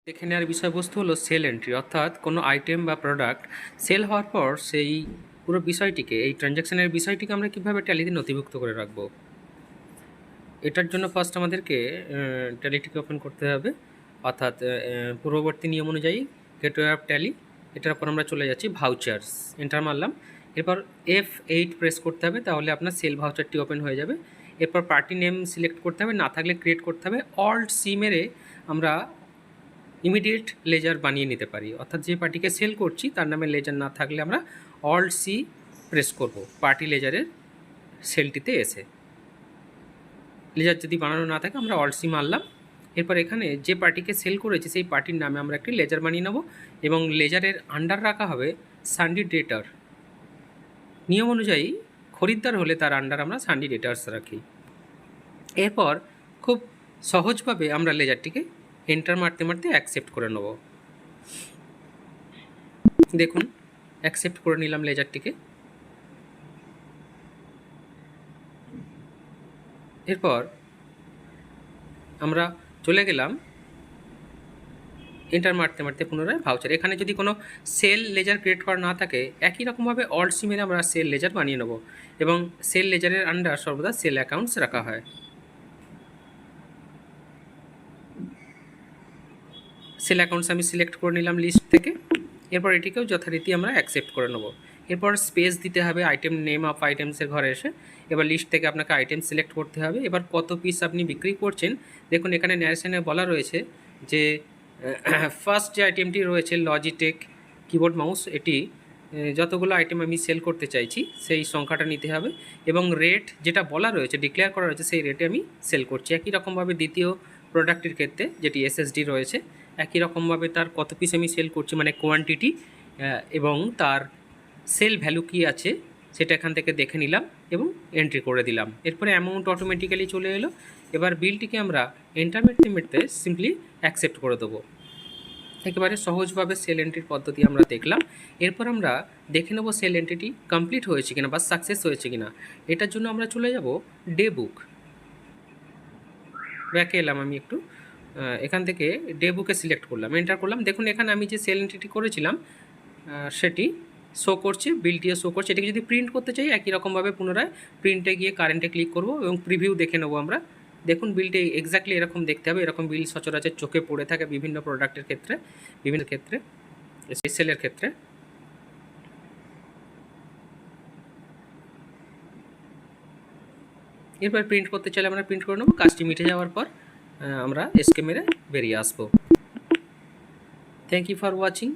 দেখে নেওয়ার বিষয়বস্তু হলো সেল এন্ট্রি, অর্থাৎ কোনো আইটেম বা প্রোডাক্ট সেল হওয়ার পর সেই পুরো বিষয়টিকে, এই ট্রানজ্যাকশনের বিষয়টিকে আমরা কীভাবে ট্যালিতে নথিভুক্ত করে রাখবো। এটার জন্য ফার্স্ট আমাদেরকে ট্যালিটিকে ওপেন করতে হবে, অর্থাৎ পূর্ববর্তী নিয়ম অনুযায়ী গেটওয়ে অফ ট্যালি। এটার পর আমরা চলে যাচ্ছি ভাউচার্স, এন্টার মারলাম। এরপর F8 প্রেস করতে হবে, তাহলে আপনার সেল ভাউচারটি ওপেন হয়ে যাবে। এরপর পার্টি নেম সিলেক্ট করতে হবে, না থাকলে ক্রিয়েট করতে হবে। অল্ট সি মেরে আমরা ইমিডিয়েট লেজার বানিয়ে নিতে পারি, অর্থাৎ যে পার্টিকে সেল করছি তার নামে লেজার না থাকলে আমরা অল্ট সি প্রেস করব পার্টি লেজারের সেলটিতে এসে। লেজার যদি বানানো না থাকে আমরা অল্ট সি মারলাম। এরপর এখানে যে পার্টিকে সেল করেছি সেই পার্টির নামে আমরা একটি লেজার বানিয়ে নেব এবং লেজারের আন্ডার রাখা হবে সানডি ডেটার। নিয়ম অনুযায়ী খরিদ্দার হলে তার আন্ডার আমরা সানডি ডেটার্স রাখি। এরপর খুব সহজভাবে আমরা লেজারটিকে এন্টার মারতে মারতে অ্যাকসেপ্ট করে নেব। দেখুন, অ্যাকসেপ্ট করে নিলাম লেজারটিকে। এরপর আমরা চলে গেলাম এন্টার মারতে মারতে পুনরায় ভাউচার। এখানে যদি কোনো সেল লেজার ক্রিয়েট করা না থাকে, একই রকমভাবে অল্ট সি মেরে আমরা সেল লেজার বানিয়ে নেব এবং সেল লেজারের আন্ডার সর্বদা সেল অ্যাকাউন্টস রাখা হয়। সেল অ্যাকাউন্টস আমি সিলেক্ট করে নিলাম লিস্ট থেকে। এরপর এটিকেও যথারীতি আমরা অ্যাকসেপ্ট করে নেব। এরপর স্পেস দিতে হবে আইটেম নেম অফ আইটেমসের ঘরে এসে। এবার লিস্ট থেকে আপনাকে আইটেম সিলেক্ট করতে হবে। এবার কত পিস আপনি বিক্রি করছেন, দেখুন এখানে ন্যারেশনে বলা রয়েছে যে ফার্স্ট যে আইটেমটি রয়েছে লজিটেক কিবোর্ড মাউস, এটি যতগুলো আইটেম আমি সেল করতে চাইছি সেই সংখ্যাটা নিতে হবে এবং রেট যেটা বলা রয়েছে, ডিক্লেয়ার করা রয়েছে, সেই রেটে আমি সেল করছি। একই রকমভাবে দ্বিতীয় প্রোডাক্টের ক্ষেত্রে যেটি এসএসডি রয়েছে, একই রকমভাবে তার কত পিস আমি সেল করছি মানে কোয়ান্টিটি এবং তার সেল ভ্যালু কী আছে সেটা এখান থেকে দেখে নিলাম এবং এন্ট্রি করে দিলাম। এরপরে অ্যামাউন্ট অটোমেটিক্যালি চলে এলো। এবার বিলটিকে আমরা এন্টার মারতে মারতে সিম্পলি অ্যাকসেপ্ট করে দেবো। একেবারে সহজভাবে সেল এন্ট্রির পদ্ধতি আমরা দেখলাম। এরপর আমরা দেখে নেব সেল এন্ট্রিটি কমপ্লিট হয়েছে কিনা বা সাকসেস হয়েছে কিনা। এটার জন্য আমরা চলে যাব ডে বুক, ব্যাকে এলাম আমি একটু, এখান থেকে ডে বুকে সিলেক্ট করলাম, এন্টার করলাম। দেখুন এখানে আমি যে সেল এন্ট্রিটি করেছিলাম সেটি শো করছে, বিলটিও শো করছে। এটিকে যদি প্রিন্ট করতে চাই একই রকমভাবে পুনরায় প্রিন্টে গিয়ে কারেন্টে ক্লিক করব এবং প্রিভিউ দেখে নেবো আমরা। দেখুন বিলটি এক্স্যাক্টলি এরকম দেখতে হবে। এরকম বিল সচরাচর চোখে পড়ে থাকে বিভিন্ন প্রোডাক্টের ক্ষেত্রে, বিভিন্ন ক্ষেত্রে, সেলের ক্ষেত্রে। এরপর প্রিন্ট করতে চাইলে আমরা প্রিন্ট করে নেবো। কাজটি মিটে যাওয়ার পর আমরা এসকে মেরে বেরিয়ে আসবো। Thank you for watching.